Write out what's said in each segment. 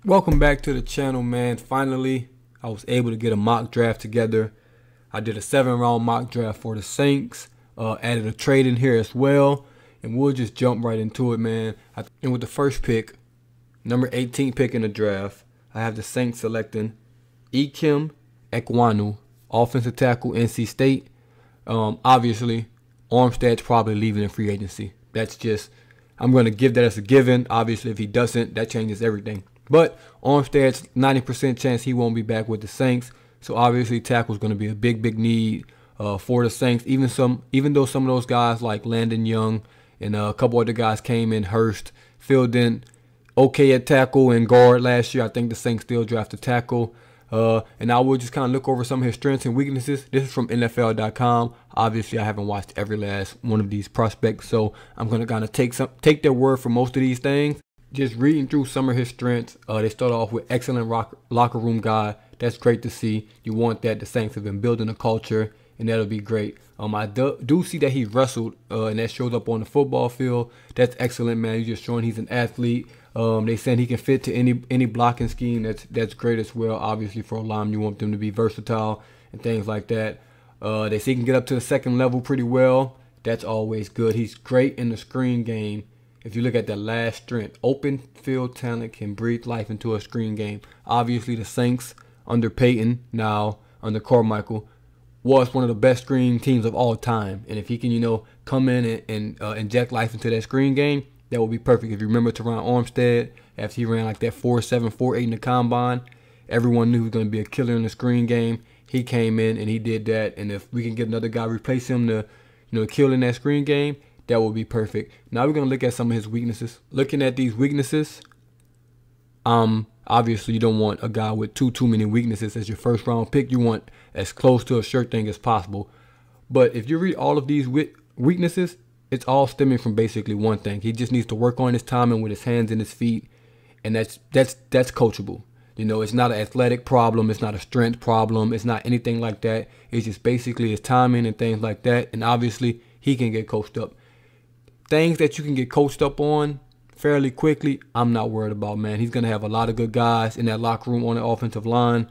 Welcome back to the channel, man. Finally, I was able to get a mock draft together. I did a 7-round mock draft for the Saints. Added a trade in here as well. And we'll just jump right into it, man. And with the first pick, number 18 pick in the draft, I have the Saints selecting Ikem Ekwonu, offensive tackle, NC State. Obviously, Armstead's probably leaving in free agency. That's just, I'm going to give that as a given. Obviously, if he doesn't, that changes everything. But Armstead's 90% chance he won't be back with the Saints. So obviously tackle is going to be a big need for the Saints. Even though some of those guys like Landon Young and a couple other guys came in, Hurst filled in okay at tackle and guard last year, I think the Saints still drafted tackle. And I will just kind of look over some of his strengths and weaknesses. This is from NFL.com. Obviously, I haven't watched every last one of these prospects, so I'm going to kind of take their word for most of these things. Just reading through some of his strengths, they start off with excellent locker room guy. That's great to see. You want that. The Saints have been building a culture, and that'll be great. I do see that he wrestled, and that shows up on the football field. That's excellent, man. He's just showing he's an athlete. They saying he can fit to any blocking scheme. That's great as well. Obviously, for a lineman, you want them to be versatile and things like that. They say he can get up to the second level pretty well. That's always good. He's great in the screen game. If you look at that last strength, open field talent can breathe life into a screen game. Obviously, the Saints under Peyton, now under Carmichael, was one of the best screen teams of all time. And if he can, come in and inject life into that screen game, that would be perfect. If you remember Teron Armstead, after he ran like that 4.7, 4.8 in the combine, everyone knew he was going to be a killer in the screen game. He came in and he did that. And if we can get another guy replace him to, kill in that screen game, that would be perfect. Now we're going to look at some of his weaknesses. Looking at these weaknesses, obviously you don't want a guy with too many weaknesses as your first round pick. You want as close to a sure thing as possible. But if you read all of these weaknesses, it's all stemming from basically one thing. He just needs to work on his timing with his hands and his feet, and that's coachable. It's not an athletic problem. It's not a strength problem. It's not anything like that. It's just basically his timing and things like that. And obviously he can get coached up. Things that you can get coached up on fairly quickly, I'm not worried about, man. He's going to have a lot of good guys in that locker room on the offensive line.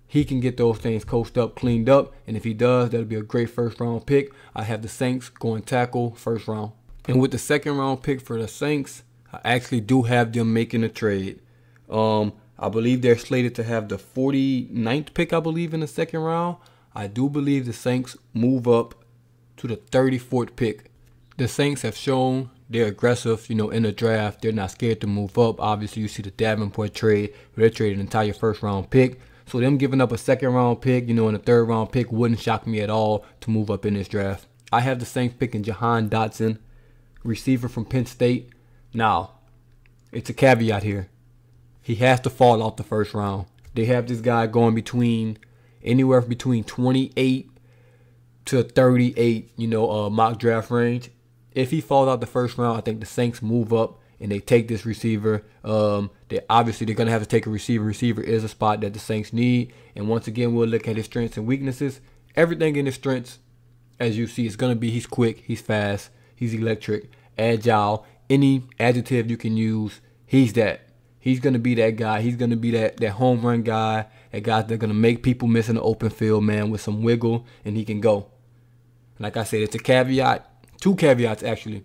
He can get those things coached up, cleaned up, and if he does, that'll be a great first-round pick. I have the Saints going tackle first round. And with the second-round pick for the Saints, I actually do have them making a trade. I believe they're slated to have the 49th pick, I believe, in the second round. I do believe the Saints move up to the 34th pick. The Saints have shown they're aggressive, in the draft. They're not scared to move up. Obviously, you see the Davenport trade where they traded an entire first-round pick. So them giving up a second-round pick, and a third-round pick wouldn't shock me at all to move up in this draft. I have the Saints picking Jahan Dotson, receiver from Penn State. Now, it's a caveat here. He has to fall out the first round. They have this guy going anywhere between 28 to 38, mock draft range. If he falls out the first round, I think the Saints move up and they take this receiver. They're going to have to take a receiver. Receiver is a spot that the Saints need. And once again, we'll look at his strengths and weaknesses. Everything in his strengths, as you see, is going to be he's quick, he's fast, he's electric, agile. Any adjective you can use, he's that. He's going to be that guy. He's going to be that home run guy, that guy that's going to make people miss in the open field, man, with some wiggle, and he can go. Like I said, it's a caveat. 2 caveats, actually.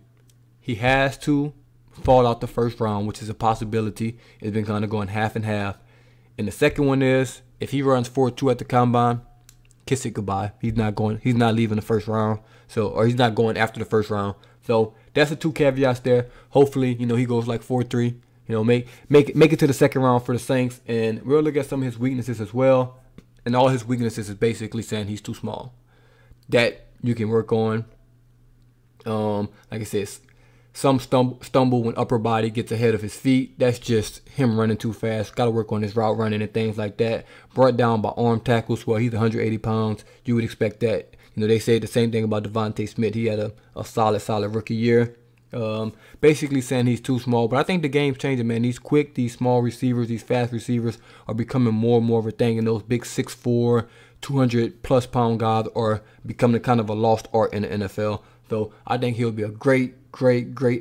He has to fall out the first round, which is a possibility. It's been kind of going half and half. And the second one is, if he runs 4.2 at the combine, kiss it goodbye. He's not leaving the first round. Or he's not going after the first round. So that's the 2 caveats there. Hopefully, he goes like 4.3. Make it to the second round for the Saints. And we'll look at some of his weaknesses as well. And all his weaknesses is basically saying he's too small. That you can work on. Like I said, some stumble when upper body gets ahead of his feet. That's just him running too fast. Got to work on his route running and things like that. Brought down by arm tackles. Well, he's 180 pounds. You would expect that. They say the same thing about Devontae Smith. He had a solid rookie year. Basically saying he's too small. But I think the game's changing, man. These quick, these small receivers, these fast receivers are becoming more and more of a thing. And those big 6'4", 200-plus pound guys are becoming kind of a lost art in the NFL. So I think he'll be a great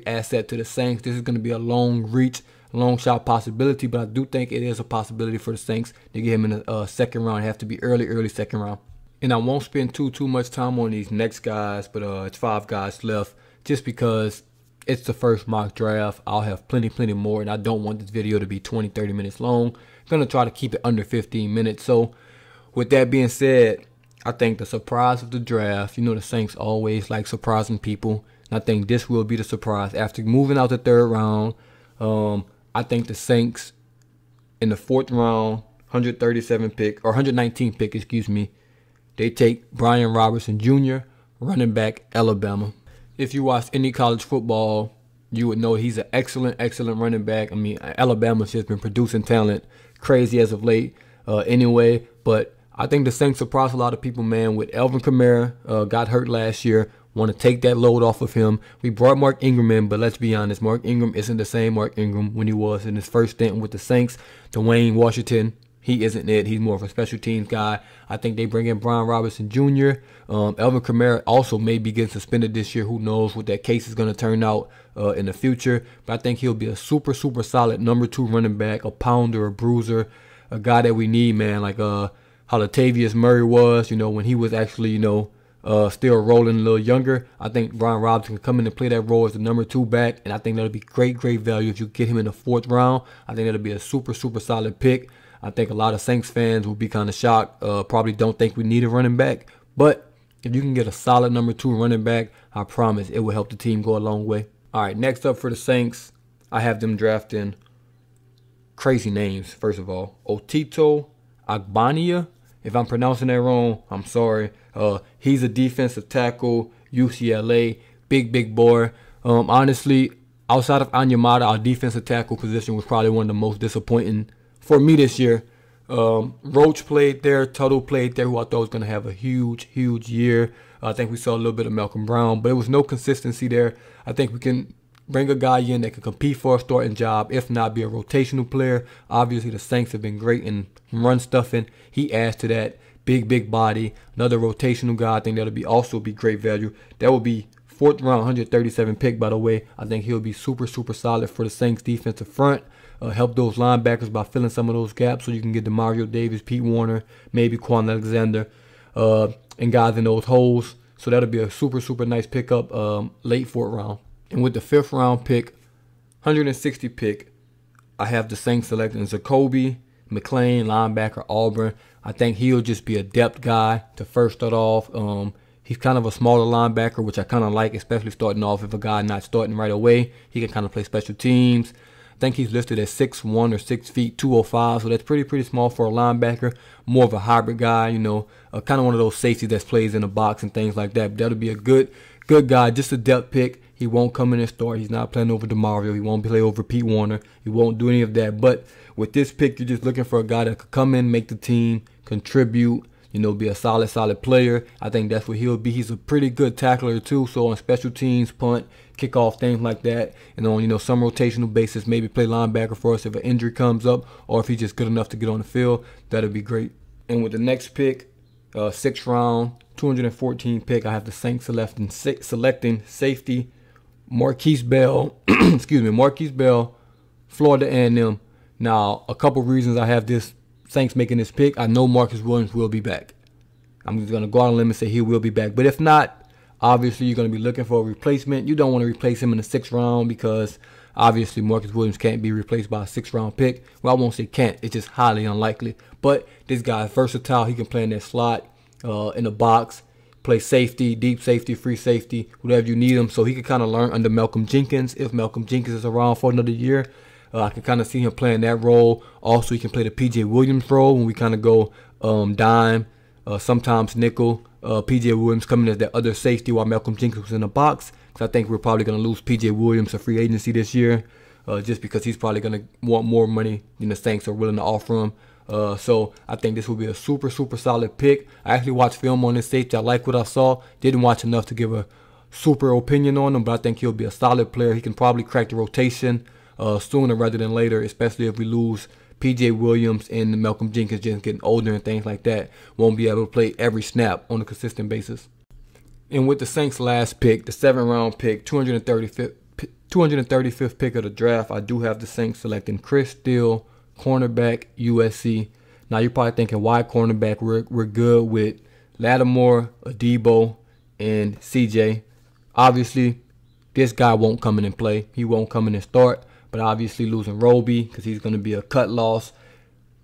asset to the Saints. This is going to be a long reach. long shot possibility, but I do think it is a possibility for the Saints to get him in the second round. It has to be early second round. And I won't spend too much time on these next guys, but it's 5 guys left just because it's the first mock draft. I'll have plenty more, and I don't want this video to be 20-30 minutes long. I'm going to try to keep it under 15 minutes. So with that being said, I think the surprise of the draft, you know the Saints always like surprising people. And I think this will be the surprise. After moving out the 3rd round, I think the Saints in the 4th round, 137 pick, or 119 pick, excuse me, they take Brian Robinson Jr., running back, Alabama. If you watch any college football, you would know he's an excellent running back. I mean, Alabama's just been producing talent crazy as of late anyway. But I think the Saints surprised a lot of people, man, with Alvin Kamara, got hurt last year. Want to take that load off of him. We brought Mark Ingram in, but let's be honest, Mark Ingram isn't the same Mark Ingram when he was in his first stint with the Saints. Dwayne Washington, he isn't it. He's more of a special teams guy. I think they bring in Brian Robinson Jr. Alvin Kamara also may be getting suspended this year. Who knows what that case is going to turn out in the future. But I think he'll be a super solid number 2 running back, a pounder, a bruiser, a guy that we need, man. Like how Latavius Murray was, you know, when he was actually, you know, still rolling a little younger. I think Brian Robinson can come in and play that role as the number 2 back. And I think that'll be great value if you get him in the 4th round. I think that'll be a super solid pick. I think a lot of Saints fans will be kind of shocked. Probably don't think we need a running back. But if you can get a solid number 2 running back, I promise it will help the team go a long way. All right, next up for the Saints, I have them drafting crazy names, first of all. Otito Agbania. If I'm pronouncing that wrong, I'm sorry. He's a defensive tackle, UCLA, big boy. Honestly, outside of Anyamata, our defensive tackle position was probably one of the most disappointing for me this year. Roach played there, Tuttle played there, who I thought was going to have a huge year. I think we saw a little bit of Malcolm Brown, but there was no consistency there. I think we can bring a guy in that can compete for a starting job, if not be a rotational player. Obviously, the Saints have been great in run stuffing. He adds to that. Big body, another rotational guy. I think that'll also be great value. That will be 4th round, 137 pick, by the way. I think he'll be super solid for the Saints defensive front. Help those linebackers by filling some of those gaps so you can get DeMario Davis, Pete Warner, maybe Quan Alexander, and guys in those holes. So that'll be a super nice pickup late 4th round. And with the 5th round pick, 160 pick, I have the Saints selecting Zacoby McClain, linebacker, Auburn. I think he'll just be a depth guy to first start off. He's kind of a smaller linebacker, which I kind of like, especially starting off. If a guy not starting right away, he can kind of play special teams. I think he's listed as 6'1" or 6 feet, 205, so that's pretty small for a linebacker. More of a hybrid guy, you know, kind of one of those safeties that plays in the box and things like that. But that'll be a good guy, just a depth pick. He won't come in and start. He's not playing over DeMario. He won't play over Pete Warner. He won't do any of that. But with this pick, you're just looking for a guy that could come in, make the team, contribute, you know, be a solid player. I think that's what he'll be. He's a pretty good tackler too. So on special teams, punt, kickoff, things like that, and on, you know, some rotational basis, maybe play linebacker for us if an injury comes up, or if he's just good enough to get on the field, that'll be great. And with the next pick, 6th round, 214 pick, I have the Saints selecting safety Marquise Bell. Marquise Bell, Florida A&M. Now, a couple reasons I have this Saints making this pick. I know Marcus Williams will be back. I'm just going to go out on a limb and say he will be back. But if not, obviously you're going to be looking for a replacement. You don't want to replace him in the 6th round because obviously Marcus Williams can't be replaced by a 6th round pick. Well, I won't say can't. It's just highly unlikely. But this guy is versatile. He can play in that slot, in the box, play safety, deep safety, free safety, whatever you need him. So he can kind of learn under Malcolm Jenkins. If Malcolm Jenkins is around for another year, I can kind of see him playing that role. Also, he can play the P.J. Williams role when we kind of go dime, sometimes nickel. P.J. Williams coming as that other safety while Malcolm Jenkins was in the box. Because I think we're probably going to lose P.J. Williams to free agency this year, just because he's probably going to want more money than the Saints are willing to offer him. So I think this will be a super solid pick. I actually watched film on this safety. I like what I saw. Didn't watch enough to give a super opinion on him, but I think he'll be a solid player. He can probably crack the rotation sooner rather than later, especially if we lose P.J. Williams and Malcolm Jenkins just getting older and things like that. Won't be able to play every snap on a consistent basis. And with the Saints' last pick, the 7th round pick, 235th 235th pick of the draft, I do have the Saints selecting Steele, cornerback, USC. Now you're probably thinking, why cornerback? We're good with Lattimore, Adebo, and CJ. Obviously, this guy won't come in and play. He won't come in and start. But obviously losing Roby, because he's going to be a cut loss.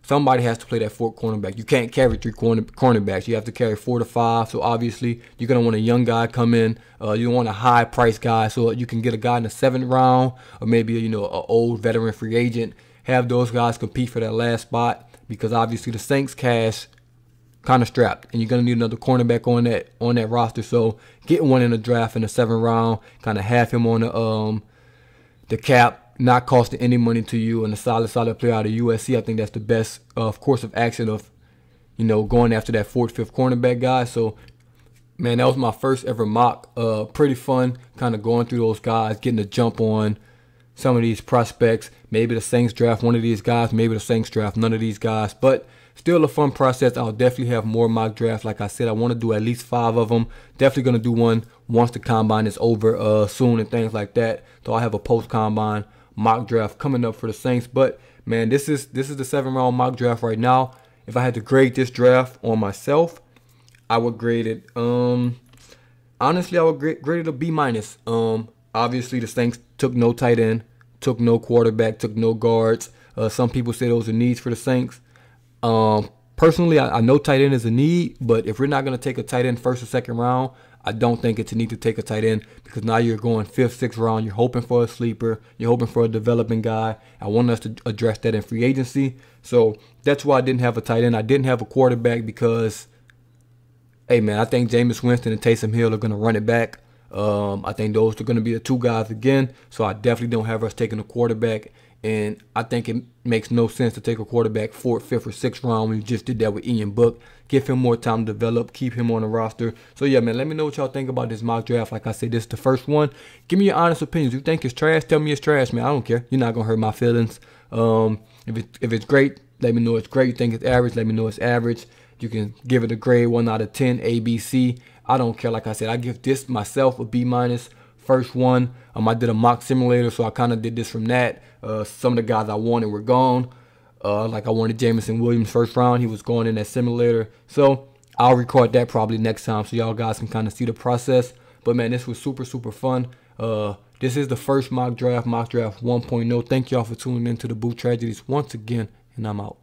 Somebody has to play that fourth cornerback. You can't carry three cornerbacks. You have to carry 4 to 5. So obviously, you're going to want a young guy come in. You want a high price guy, so you can get a guy in the 7th round, or maybe an old veteran free agent. Have those guys compete for that last spot, because obviously the Saints cash kind of strapped, and you're going to need another cornerback on that roster. So getting one in the draft in the 7th round, kind of have him on the cap, not costing any money to you, and a solid player out of USC. I think that's the best course of action of, going after that 4th, 5th cornerback guy. So, man, that was my first ever mock. Pretty fun, kind of going through those guys, getting a jump on some of these prospects. Maybe the Saints draft one of these guys. Maybe the Saints draft none of these guys. But still a fun process. I'll definitely have more mock drafts. Like I said, I want to do at least 5 of them. Definitely going to do one once the combine is over soon and things like that. So I'll have a post-combine mock draft coming up for the Saints. But man, this is the 7th round mock draft right now. If I had to grade this draft on myself, I would grade it honestly, I would grade it a B-. Obviously the Saints took no tight end, took no quarterback, took no guards. Some people say those are needs for the Saints. Personally, I know tight end is a need, but if we're not going to take a tight end 1st or 2nd round, I don't think it's a need to take a tight end, because now you're going 5th, 6th round. You're hoping for a sleeper. You're hoping for a developing guy. I want us to address that in free agency. So that's why I didn't have a tight end. I didn't have a quarterback because, hey, man, I think Jameis Winston and Taysom Hill are going to run it back. I think those are going to be the 2 guys again. So I definitely don't have us taking a quarterback. And I think it makes no sense to take a quarterback 4th, 5th, or 6th round. We just did that with Ian Book. Give him more time to develop. Keep him on the roster. So, yeah, man, let me know what y'all think about this mock draft. Like I said, this is the first one. Give me your honest opinions. If you think it's trash, tell me it's trash, man. I don't care. You're not going to hurt my feelings. If it's great, let me know it's great. You think it's average, let me know it's average. You can give it a grade 1 out of 10, A, B, C. I don't care. Like I said, I give this myself a B-. First one, I did a mock simulator, so I kind of did this from that. Some of the guys I wanted were gone. Like I wanted Jameson Williams 1st round. He was going in that simulator. So I'll record that probably next time so y'all guys can kind of see the process. But, man, this was super, super fun. This is the first mock draft 1.0. Thank y'all for tuning into the Boot Tragedies once again, and I'm out.